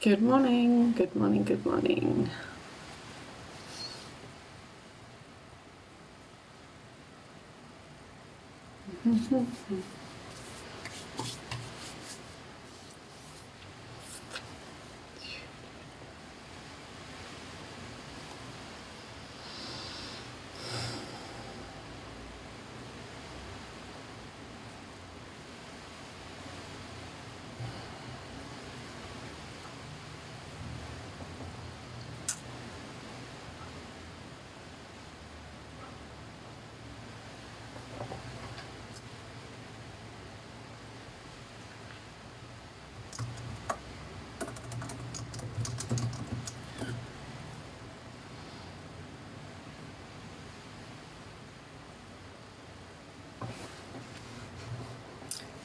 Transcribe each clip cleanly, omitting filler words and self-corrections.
Good morning, good morning, good morning.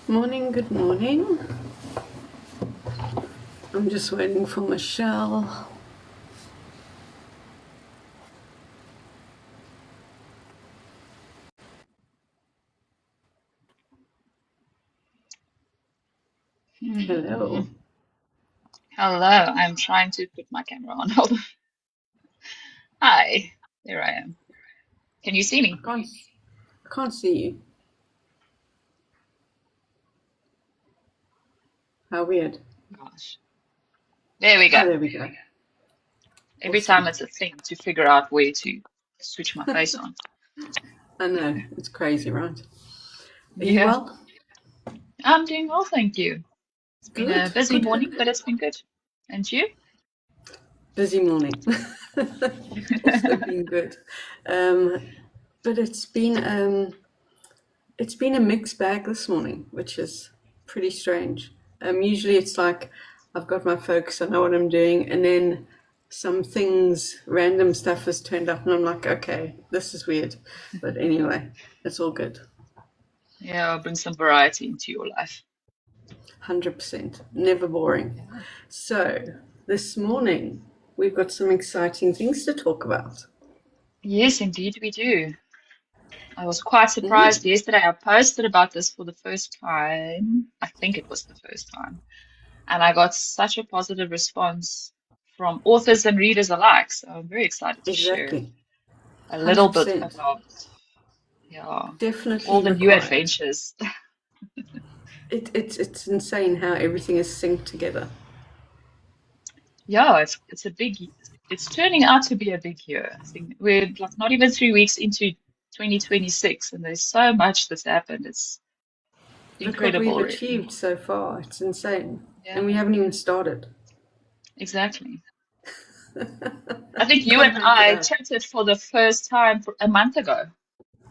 Morning, good morning. I'm just waiting for Michelle. Hello. Hello, I'm trying to put my camera on. Hold on. Hi, there I am. Can you see me? I can't see you. How weird. Gosh. There we go. Oh, there we go. Every time Awesome. it's a thing to figure out where to switch my face on. I know, it's crazy, right? Are you Yeah, well? I'm doing well, thank you. It's been a Good, busy good, morning, good. but it's been good. And you? Busy morning. Also been good. Um, but it's been a mixed bag this morning, which is pretty strange. Usually it's like I've got my focus, I know what I'm doing, and then some things, random stuff has turned up, and I'm like, okay, this is weird. But anyway, it's all good. Yeah, bring some variety into your life. 100%. Never boring. Yeah. So, this morning, we've got some exciting things to talk about. Yes, indeed we do. I was quite Mm, surprised yesterday. I posted about this for the first time. I think it was the first time. And I got such a positive response from authors and readers alike. So I'm very excited to share exactly. a little bit 100%. about, yeah, all Definitely the new required. adventures. It's insane how everything is synced together. Yeah, it's a big, it's turning out to be a big year. I think we're like not even 3 weeks into 2026, and there's so much that's happened. It's Look what we've incredible, really. achieved so far. It's insane. And Yeah, we haven't even started. exactly. I think you and Can't make it I up. chatted for the first time a month ago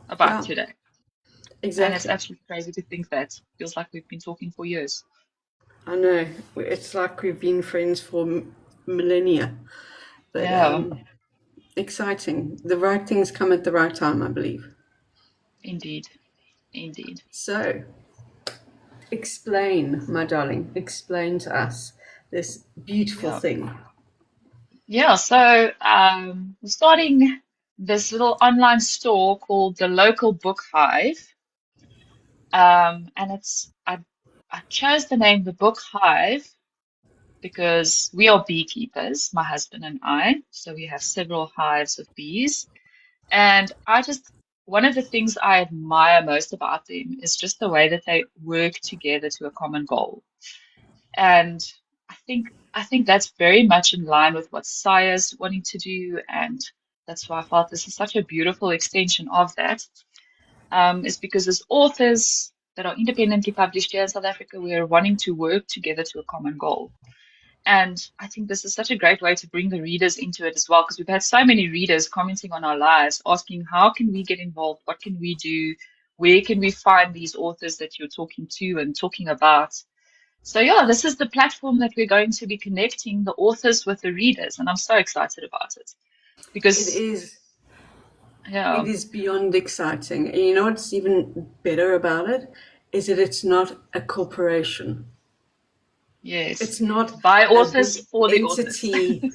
about Yeah, today. And it's exactly. absolutely crazy to think that. Feels like we've been talking for years. I know. It's like we've been friends for millennia. But Yeah, exciting. The right things come at the right time, I believe. indeed. Indeed. So, explain, my darling, explain to us this beautiful Yeah. thing. Yeah. So we're starting this little online store called the Local Book Hive. And I chose the name the Book Hive because we are beekeepers, my husband and I. So we have several hives of bees. And one of the things I admire most about them is just the way that they work together to a common goal. And I think that's very much in line with what SAIAA is wanting to do, and that's why I felt this is such a beautiful extension of that. Is because as authors that are independently published here in South Africa, we are wanting to work together to a common goal. And I think this is such a great way to bring the readers into it as well, because we've had so many readers commenting on our lives, asking how can we get involved, what can we do, where can we find these authors that you're talking to and talking about. So yeah, this is the platform that we're going to be connecting the authors with the readers, and I'm so excited about it It because is yeah, it is beyond exciting. And you know what's even better about it is that it's not a corporation. yes, It's not by a authors big for the authors. entity.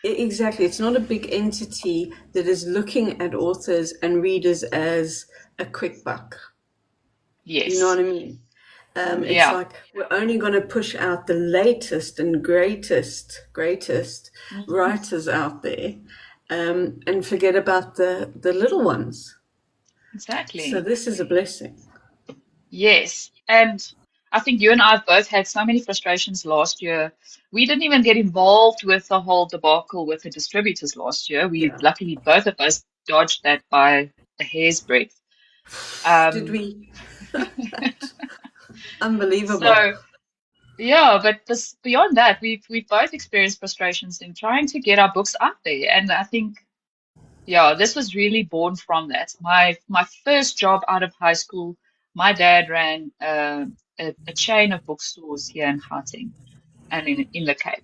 Exactly. It's not a big entity that is looking at authors and readers as a quick buck. You know Yes, what I mean? It's Yeah. like we're only going to push out the latest and greatest Mhm. writers out there, and forget about the little ones. So Exactly. this is a blessing. Yes. And I think you and I have both had so many frustrations last year. We didn't even get involved with the whole debacle with the distributors last year. We Yeah. luckily both of us dodged that by a hair's breadth. Did Um, we? Unbelievable. so yeah, but this beyond that, we've both experienced frustrations in trying to get our books out there. And I think yeah, this was really born from that. My first job out of high school, my dad ran a chain of bookstores here in Gauteng and in the Cape.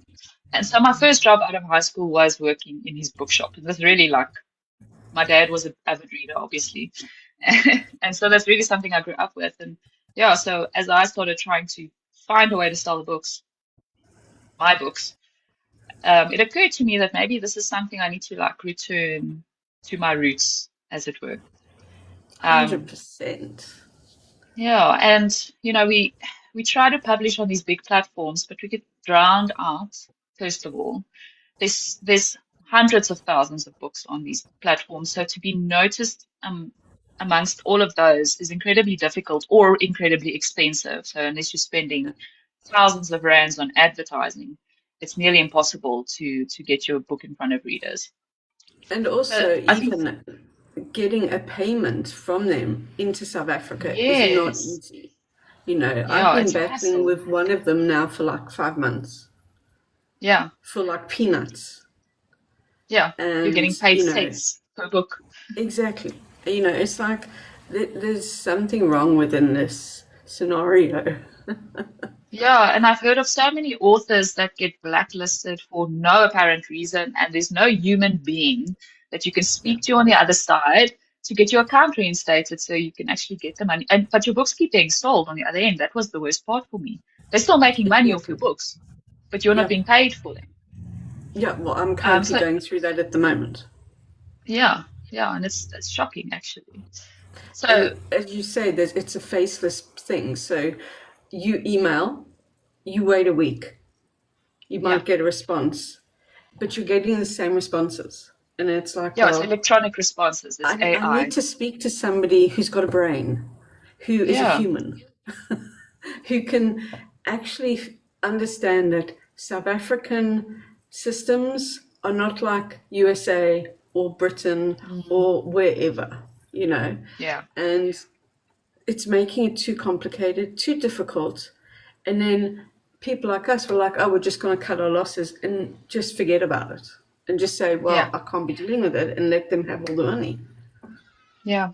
And so my first job out of high school was working in his bookshop. It was really like my dad was an avid reader, obviously. And so that's really something I grew up with. And yeah, so as I started trying to find a way to sell the books, my books, it occurred to me that maybe this is something I need to like return to my roots, as it were. Um, 100%. yeah, and we try to publish on these big platforms, but we get drowned out, first of all. There's hundreds of thousands of books on these platforms, so to be noticed amongst all of those is incredibly difficult or incredibly expensive. So unless you're spending thousands of rands on advertising, it's nearly impossible to get your book in front of readers. And So also, I think even getting a payment from them into South Africa is not yes, easy. You know, I've yeah, been it's a battling hassle. with one of them now for like 5 months Yeah, for like peanuts. yeah, you're And, getting paid cents per book. exactly. It's like there's something wrong within this scenario. Yeah, and I've heard of so many authors that get blacklisted for no apparent reason, and there's no human being that you can Yeah, speak to on the other side to get your account reinstated so you can actually get the money. And but your books keep being sold on the other end. That was the worst part for me. They're still making money off your exactly. books, but you're not Yeah. being paid for them. Yeah, well, I'm Um, currently so going through that at the moment. yeah, yeah, and it's shocking actually. So And as you say, it's a faceless thing. So you email, you wait a week, you yeah, might get a response, but you're getting the same responses. And it's like, yeah, it's well, electronic responses, it's I need AI. to speak to somebody who's got a brain, who is a Yeah. human, who can actually understand that South African systems are not like USA or Britain Mm, or wherever. yeah. And it's making it too complicated, too difficult. And then people like us were like, oh, we're just going to cut our losses and just forget about it and just say, well, Yeah. I can't be dealing with it and let them have all the money. Yeah.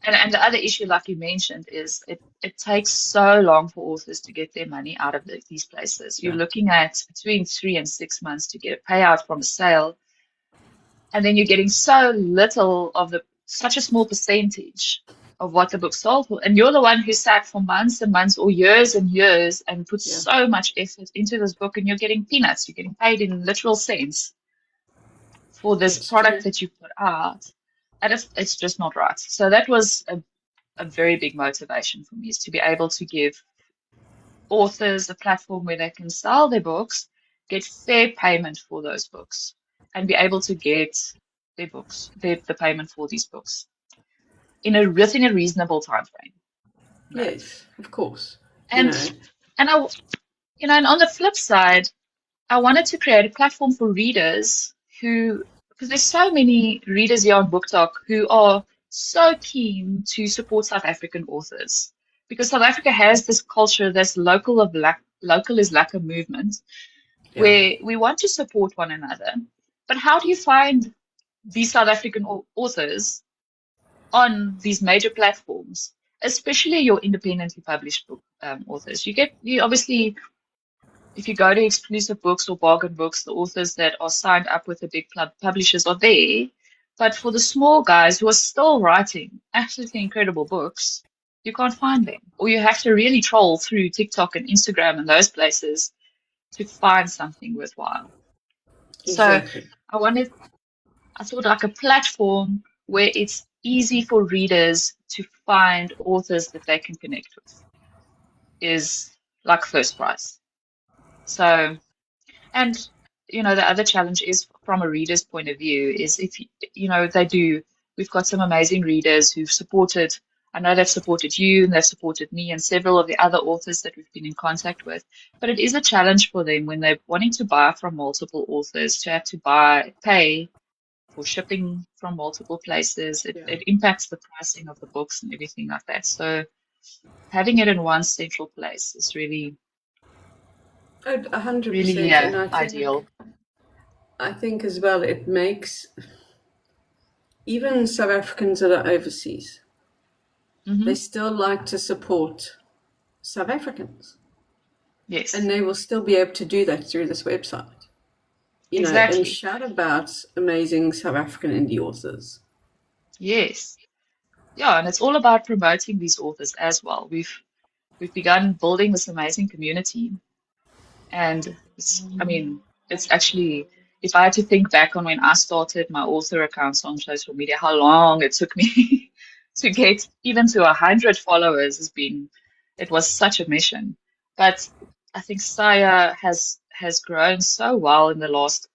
And the other issue, like you mentioned, is it takes so long for authors to get their money out of these places. You're Yeah, looking at between 3 and 6 months to get a payout from a sale, and then you're getting so little of such a small percentage of what the book sold for. And you're the one who sat for months and months or years and years and put yeah, so much effort into this book, and you're getting peanuts. You're getting paid in literal cents for this it's product true. that you put out. And it's just not right. So that was a very big motivation for me is to be able to give authors a platform where they can sell their books, get fair payment for those books, and be able to get their books, the payment for these books within a reasonable time frame. Right. Yes, of course. You And know, and I and on the flip side, I wanted to create a platform for readers because there's so many readers here on BookTok who are so keen to support South African authors. Because South Africa has this culture, this local is lacquer movement, yeah, where we want to support one another. But how do you find these South African authors on these major platforms, especially your independently published book authors? You obviously if you go to exclusive books or bargain books, the authors that are signed up with the big publishers are there. But for the small guys who are still writing absolutely incredible books, you can't find them. Or you have to really troll through TikTok and Instagram and those places to find something worthwhile. So exactly. I thought like a platform where it's easy for readers to find authors that they can connect with. is like first prize. So, and the other challenge is from a reader's point of view is if they do, we've got some amazing readers who've supported, I know they've supported you and they've supported me and several of the other authors that we've been in contact with, but it is a challenge for them when they're wanting to buy from multiple authors to have to pay for shipping from multiple places. It, Yeah. it impacts the pricing of the books and everything like that. So having it in one central place is really, Oh, really 100%. And ideal. I think as well it makes even South Africans that are overseas, they Hmm. still like to support South Africans. And Yes, they will still be able to do that through this website. And exactly. shout about amazing South African indie authors. Yes. Yeah, and it's all about promoting these authors as well. We've begun building this amazing community. And I mean, it's actually, if I had to think back on when I started my author accounts on social media, how long it took me to get even to 100 followers it was such a mission. But I think SAIAA has grown so well in the last,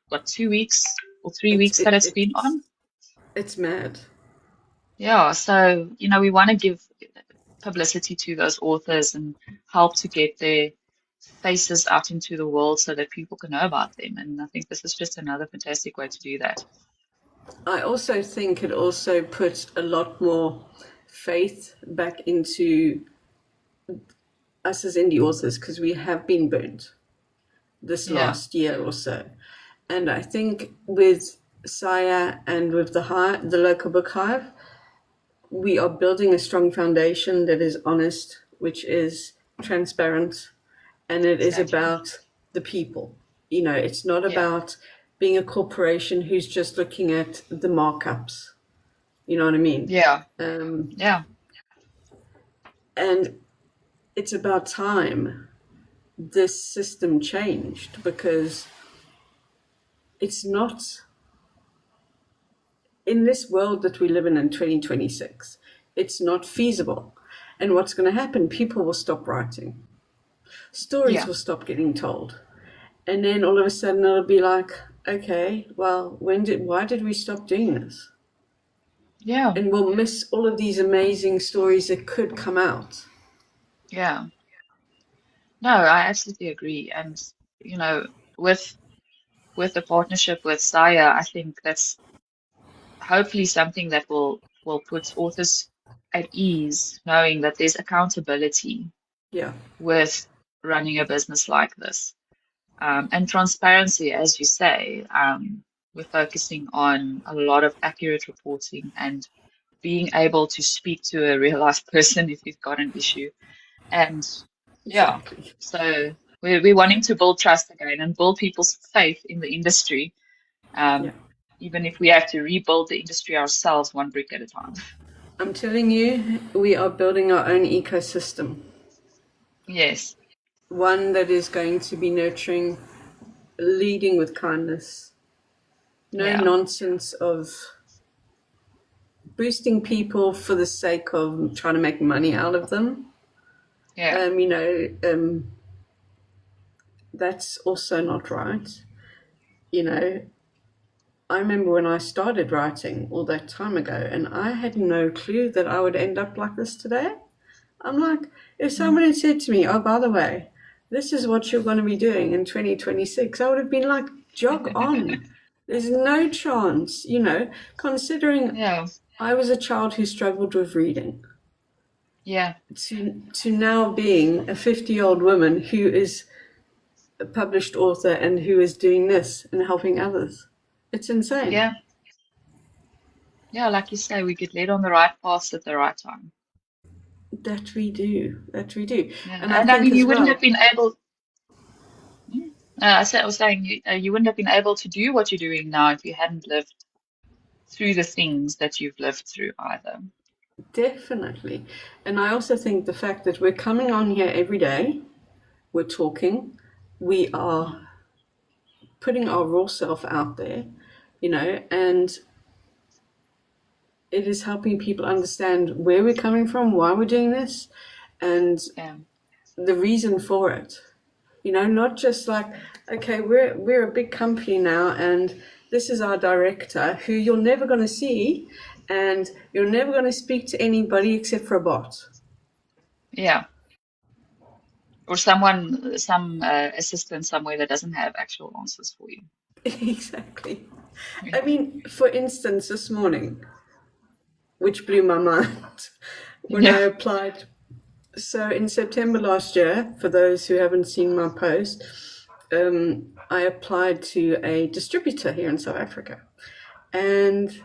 what, 2 weeks or three It's weeks that it, it's been it's on. it's mad. Yeah, so, we want to give publicity to those authors and help to get their faces out into the world so that people can know about them. And I think this is just another fantastic way to do that. I also think it also puts a lot more faith back into us as indie authors because we have been burnt this Yeah, last year or so. And I think with SAIAA and with the local book hive, we are building a strong foundation that is honest, which is transparent, and it is exactly. about the people. It's not Yeah, about being a corporation who's just looking at the markups. You know what I mean? yeah, Um, yeah, and it's about time this system changed because it's not in this world that we live in 2026. It's not feasible. And what's going to happen? People will stop writing. Stories yeah, will stop getting told. And then all of a sudden it'll be like, okay, well, why did we stop doing this? yeah, And we'll miss all of these amazing stories that could come out. yeah. No, I absolutely agree. And, you know, with with the partnership with SAIAA, I think that's hopefully something that will put authors at ease, knowing that there's accountability Yeah, with running a business like this. And transparency, as you say, we're focusing on a lot of accurate reporting and being able to speak to a real life person if you've got an issue. And yeah, exactly. so we're wanting to build trust again and build people's faith in the industry, Yeah. um, even if we have to rebuild the industry ourselves one brick at a time. I'm telling you, we are building our own ecosystem. Yes, One that is going to be nurturing, leading with kindness. No yeah, nonsense of boosting people for the sake of trying to make money out of them. yeah, Um, you know, um, that's also not right. You know, I remember when I started writing all that time ago, and I had no clue that I would end up like this today. I'm like, if mm, someone had said to me, oh, by the way, this is what you're going to be doing in 2026, I would have been like, jog on. There's no chance, considering yeah, I was a child who struggled with reading yeah, to now being a 50-year-old woman who is a published author and who is doing this and helping others. It's insane. yeah, yeah. Like you say, we get led on the right paths at the right time. That we do. That we do. Yeah, And I and I think mean, as you wouldn't have well, been able. I was saying you wouldn't have been able to do what you're doing now if you hadn't lived through the things that you've lived through either. definitely. And I also think the fact that we're coming on here every day, we're talking, we are Mm, putting our raw self out there, and it is helping people understand where we're coming from, why we're doing this, and yeah, the reason for it. Not just like, okay, we're a big company now, and this is our director who you're never going to see, and you're never going to speak to anybody except for a bot. Yeah. Or some assistant somewhere that doesn't have actual answers for you. Exactly. Yeah. I mean, for instance, this morning, which blew my mind, when I Yeah. applied. So in September last year, for those who haven't seen my post, I applied to a distributor here in South Africa, and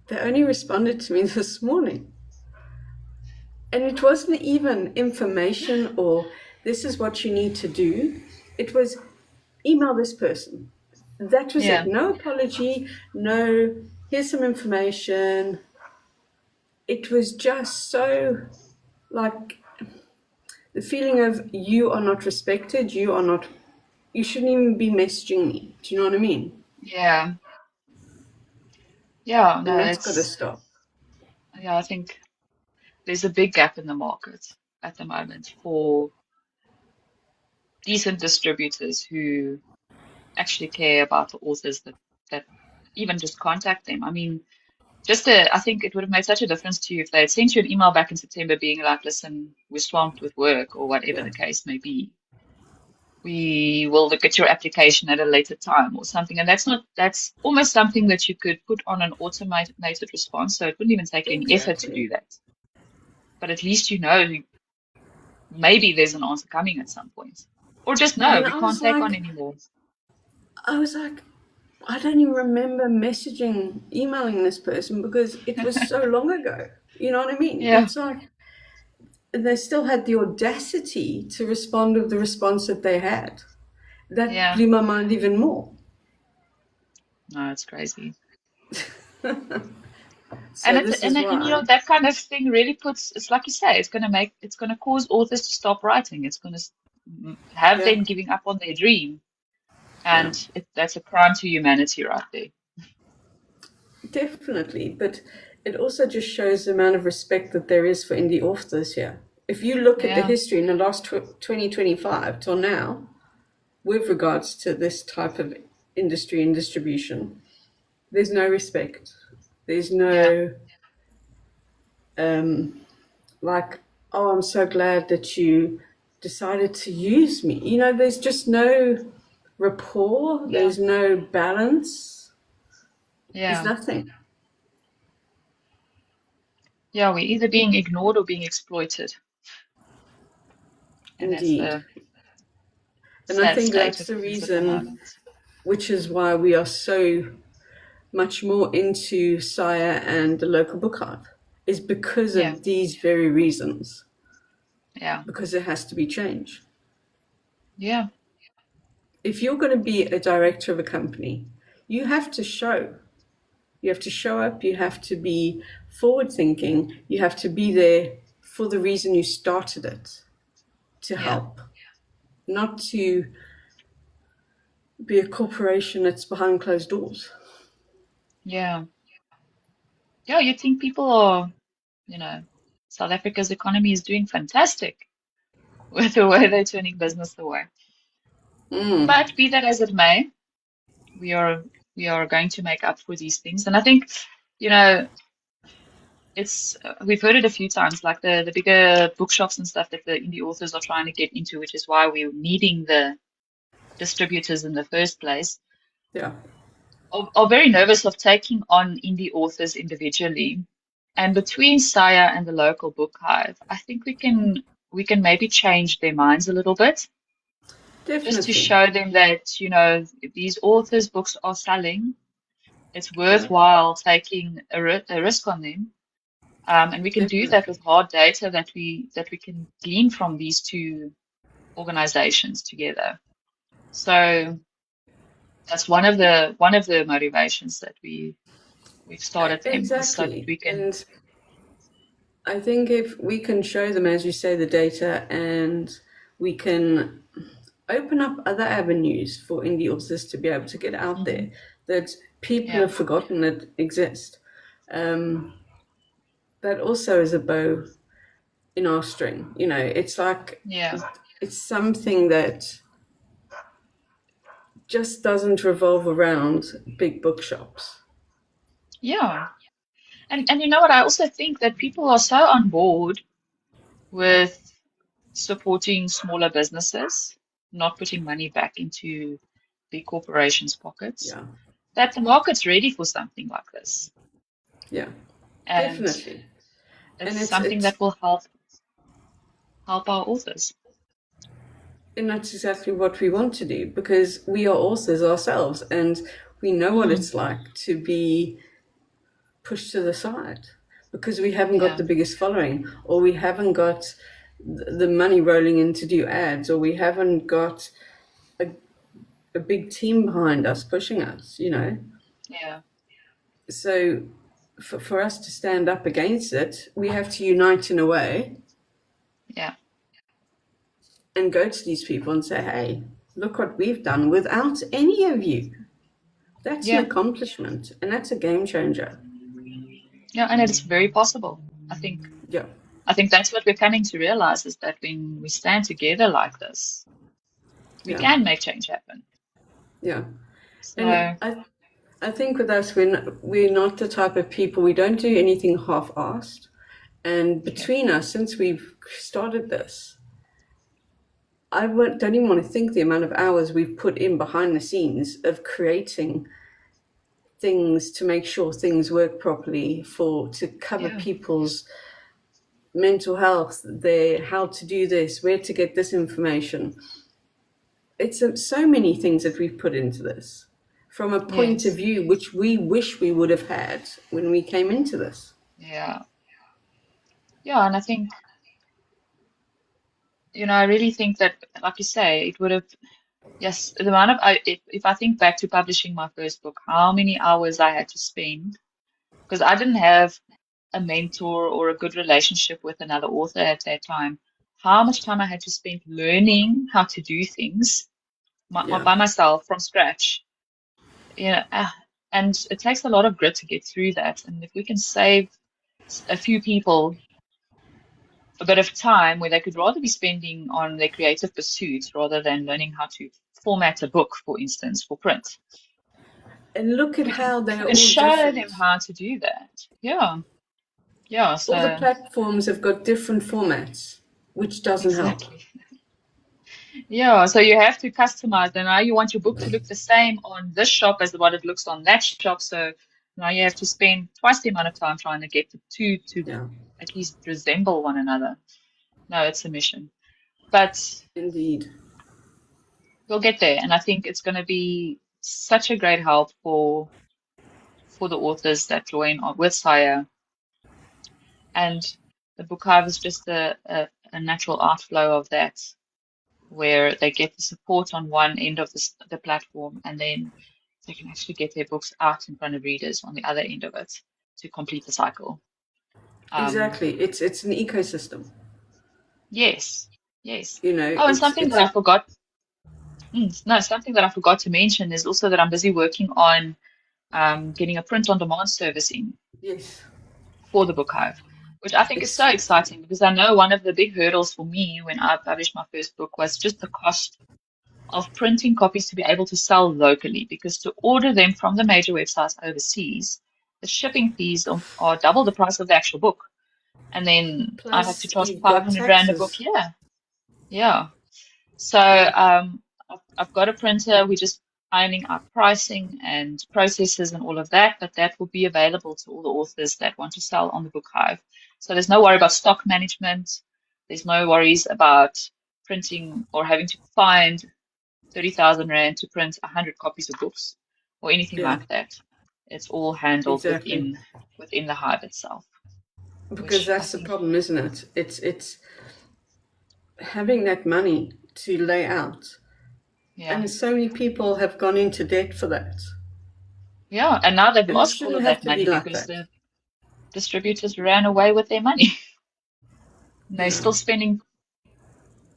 they only responded to me this morning. And it wasn't even information or this is what you need to do. It was email this person. That was it. Yeah. No apology, no, here's some information. It was just so like the feeling of you are not respected, you shouldn't even be messaging me. Do you know what I mean? Yeah. Yeah. And No, that's got to stop. I think there's a big gap in the market at the moment for decent distributors who actually care about the authors that even just contact them. I mean, I think it would have made such a difference to you if they had sent you an email back in September being like, listen, we're swamped with work or whatever Yeah, the case may be. We will look at your application at a later time or something. And that's almost something that you could put on an automated response. So it wouldn't even take any effort to exactly. do that. But at least you know maybe there's an answer coming at some point. Or just no, And we can't take on anymore. I was like, I don't even remember emailing this person because it was so long ago. You know what I mean? Yeah, It's like they still had the audacity to respond with the response that they had. That yeah. blew my mind even more. No, it's crazy. So this is And why, that kind of thing really it's like you say, it's gonna cause authors to stop writing. It's gonna have yeah, them giving up on their dream, yeah, and that's a crime to humanity right there. definitely. But it also just shows the amount of respect that there is for indie authors here. If you look at the Yeah, history in the last 2025 till now, with regards to this type of industry and distribution, there's no respect. There's yeah, no like, oh, I'm so glad that you decided to use me. There's just no rapport, yeah, there's no balance, there's yeah, nothing. yeah. We're either being ignored or being exploited, and that's Indeed. the And I sad think state that's of the things at the reason, moment. which is why we are so much more into SAIAA and the local book hive, is because Yeah, of these very reasons, yeah, because there has to be change. yeah, If you're going to be a director of a company, you have to show. You have to show up, you have to be forward thinking, you have to be there for the reason you started it, to yeah, help, not to be a corporation that's behind closed doors. yeah, yeah. You think people are, you know, South Africa's economy is doing fantastic with the way they're turning business away. Mm, But be that as it may, we are we are going to make up for these things. And I think, you know, it's we've heard it a few times, like the bigger bookshops and stuff that the indie authors are trying to get into, which is why we're needing the distributors in the first place, yeah, are very nervous of taking on indie authors individually. And between SAIAA and the local book hive, I think we can maybe change their minds a little bit, just to definitely. show them that, if these authors' books are selling, it's Yeah, worthwhile taking a risk on them. And we can do that definitely. with hard data that we can glean from these two organizations together. So that's one of the motivations that we've started them, is so that Exactly. we can. And I think if we can show them, as you say, the data, and we can open up other avenues for indie authors to be able to get out there Mhm. that people Yeah, have forgotten that exist. Um, that also is a bow in our string. It's like Yeah. it's something that just doesn't revolve around big bookshops. Yeah. And you know what? I also think that people are so on board with supporting smaller businesses, not putting money back into big corporations' pockets, Yeah, that the market's ready for something like this. yeah, And definitely. it's And it's something it's that will help our authors. and that's exactly what we want to do because we are authors ourselves, and we know what Mm, it's like to be pushed to the side because we haven't got yeah, the biggest following, or we haven't got the money rolling in to do ads, or we haven't got a, a big team behind us pushing us. yeah, So for us to stand up against it, we have to unite in a way yeah, and go to these people and say, hey, look what we've done without any of you. That's an yeah, accomplishment, and that's a game changer. yeah. And it's very possible. I think Yeah, I think that's what we're coming to realize is that when we stand together like this, we yeah, can make change happen. yeah. And So, I think with us, we're not the type of people, we don't do anything half-assed. And yeah, between us, since we've started this, don't even want to think the amount of hours we've put in behind the scenes of creating things to make sure things work properly, to cover yeah, people's mental health, their how to do this, where to get this information. It's so many things that we've put into this from a point of yes, view which we wish we would have had when we came into this. yeah, yeah. And I think, I really think that, like you say, it would have, yes, the amount of, if I think back to publishing my first book, how many hours I had to spend, because I didn't have a mentor or a good relationship with another author at that time, how much time I had to spend learning how to do things Yeah, by myself from scratch. You know, and it takes a lot of grit to get through that. And if we can save a few people a bit of time where they could rather be spending on their creative pursuits rather than learning how to format a book, for instance, for print. and look If at we can, how if they're we can all show them different. how to do that. Yeah, yeah, All the so platforms have got different formats, which doesn't help. exactly. Yeah, so you have to customize. And now you want your book to look the same on this shop as what it looks on that shop. So now you have to spend twice the amount of time trying to get the two to Yeah, at least resemble one another. No, it's a mission. But indeed. we'll get there. And I think it's going to be such a great help for the authors that join with SAIAA. And the book hive is just a natural outflow of that, where they get the support on one end of the platform, and then they can actually get their books out in front of readers on the other end of it to complete the cycle. Um, Exactly. It's an ecosystem. yes, yes. You know, Oh, and it's something that it's I forgot. No, something that I forgot to mention is also that I'm busy working on getting a print on demand service in yes. for the book hive, which I think is so It's exciting because I know one of the big hurdles for me when I published my first book was just the cost of printing copies to be able to sell locally, because to order them from the major websites overseas, the shipping fees are double the price of the actual book. And then I have to plus charge you've got 500 Rand a book taxes. here. Yeah. So Yeah, I've got a printer. We're just ironing out pricing and processes and all of that, but that will be available to all the authors that want to sell on the Book Hive. So there's no worry about stock management. There's no worries about printing or having to find 30,000 Rand to print 100 copies of books or anything yeah, like that. It's all handled exactly. within the hive itself, Because which I that's the think, problem, isn't it? It's having that money to lay out. yeah, And so many people have gone into debt for that. yeah. And now they've And it lost all shouldn't of have that to be money like because that. the distributors ran away with their money. And they're Yeah, still spending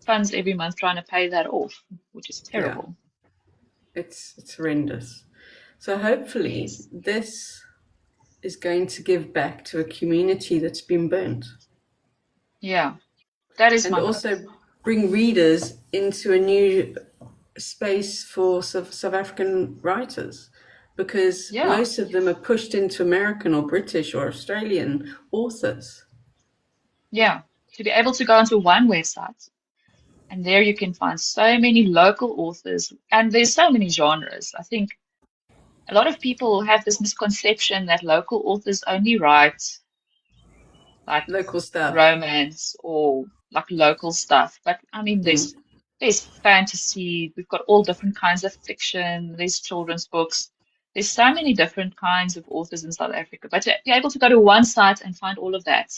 funds every month trying to pay that off, which is yeah. terrible. It's horrendous. So hopefully Yes. this is going to give back to a community that's been burnt. Yeah. That is and my hope. also bring readers into a new space for South African writers, because Yeah, most of them are pushed into American or British or Australian authors. yeah. To be able to go onto one website, and there you can find so many local authors, and there's so many genres. I think a lot of people have this misconception that local authors only write like Local stuff. romance or like local stuff. But I mean, Mm. there's fantasy. We've got all different kinds of fiction. There's children's books. There's so many different kinds of authors in South Africa. But to be able to go to one site and find all of that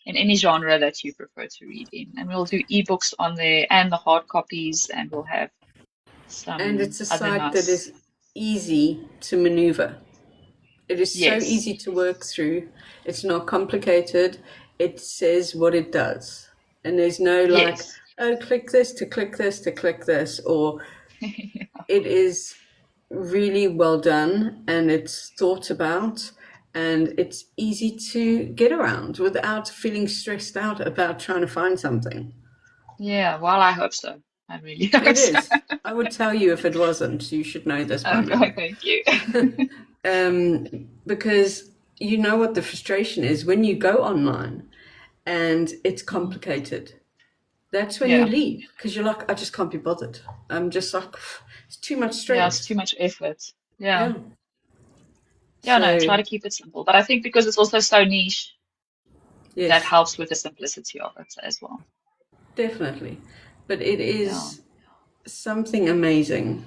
in any genre that you prefer to read in, and we'll do ebooks on there and the hard copies, and we'll have And some it's a other site that nice. is easy to maneuver. It is so Yes, easy to work through. It's not complicated. It says what it does. And there's no like, yes, oh, click this to click this to click this. Or it is really well done and it's thought about and it's easy to get around without feeling stressed out about trying to find something. yeah. Well, I hope so. I really hope It so. is. I would tell you if it wasn't. You should know this by Okay, now. thank you. Because you know what the frustration is when you go online and it's Mhm. complicated. That's when you Yeah. leave because you're like, I just can't be bothered. I'm just like, it's too much Yeah, it's too stress. much effort. Yeah. Yeah. Yeah, no, try So, to keep it simple. But I think because it's also so niche, that yes, helps with the simplicity of it as well. definitely. But it Yeah. is something amazing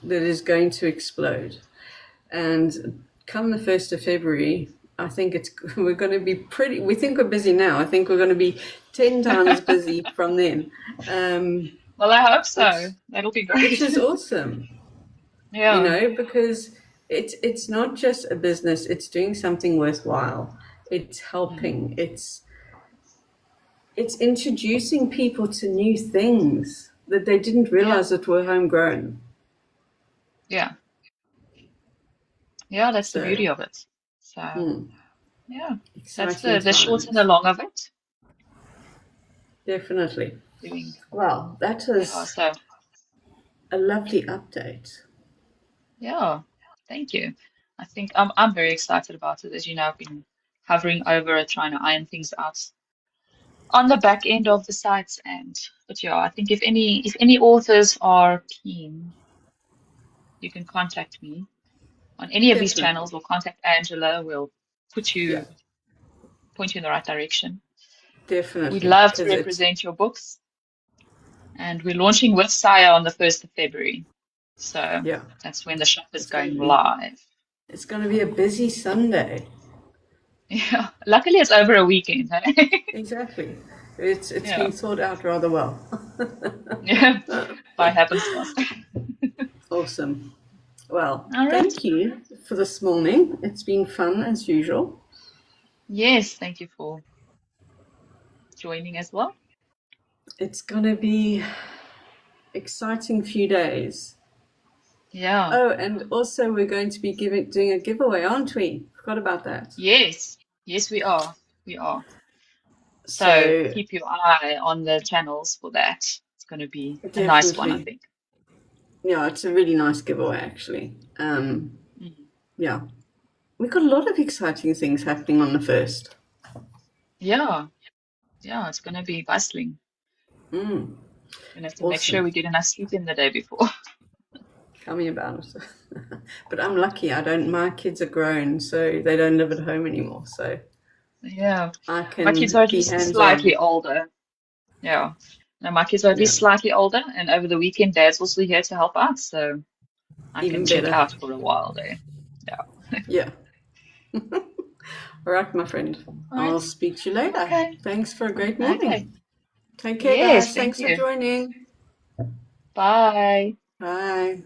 that is going to explode. And come the 1st of February, I think we're going to be pretty, we think we're busy now. I think we're going to be 10 times busy from then. Um, Well, I hope which, so. That'll be which great. is awesome, Yeah. because it's not just a business, it's doing something worthwhile. It's Mm. helping, it's introducing people to new things that they didn't Yeah. realize that were homegrown. Yeah. Yeah, that's the So, beauty of it. So, yeah, that's exciting the short and the times, long of it. definitely. Doing, Well, that yeah, was so, a lovely update. yeah, thank you. I think I'm very excited about it. As you know, I've been hovering over it, trying to iron things out on the back end of the sites. And but yeah, I think if any authors are keen, you can contact me on any of these Definitely. channels or contact Angela. We'll put Yeah, you point you in the right direction. We'd definitely. love to Because represent your books, and we're launching with SAIAA on the 1st of February. So yeah, that's when the shop is it's going to going be, live. it's going to be a busy Sunday. Yeah, luckily it's over a weekend. Eh? Exactly. It's Yeah, been thought out rather well. yeah, by happenstance. Awesome. Well, All right. thank you for this morning. It's been fun as usual. Yes, thank you for joining as well. It's going to be exciting few days. Yeah. Oh, and also we're going to be doing a giveaway, aren't we? Forgot about that. Yes. Yes, we are. We are. So So keep your eye on the channels for that. It's going to be a nice one, I definitely, think. yeah, it's a really nice giveaway actually. Mm. Yeah, we've got a lot of exciting things happening on the first. Yeah. Yeah, it's going to be bustling. Mm, Gonna have to make sure awesome. we get enough sleep in the day before. Tell me about it. But I'm lucky. I don't. My kids are grown, so they don't live at home anymore. So Yeah. I My kids can are at be least hands slightly on. older. Yeah. No, my kids are at Yeah, least slightly older, and over the weekend, Dad's also here to help out, so I can even chill better. out for a while there. Yeah. Yeah. All right, my friend. All I'll right. speak to you later. Okay. Thanks for a great Okay. morning. Take care, Yes, guys. thank Thanks for you. joining. Bye. Bye.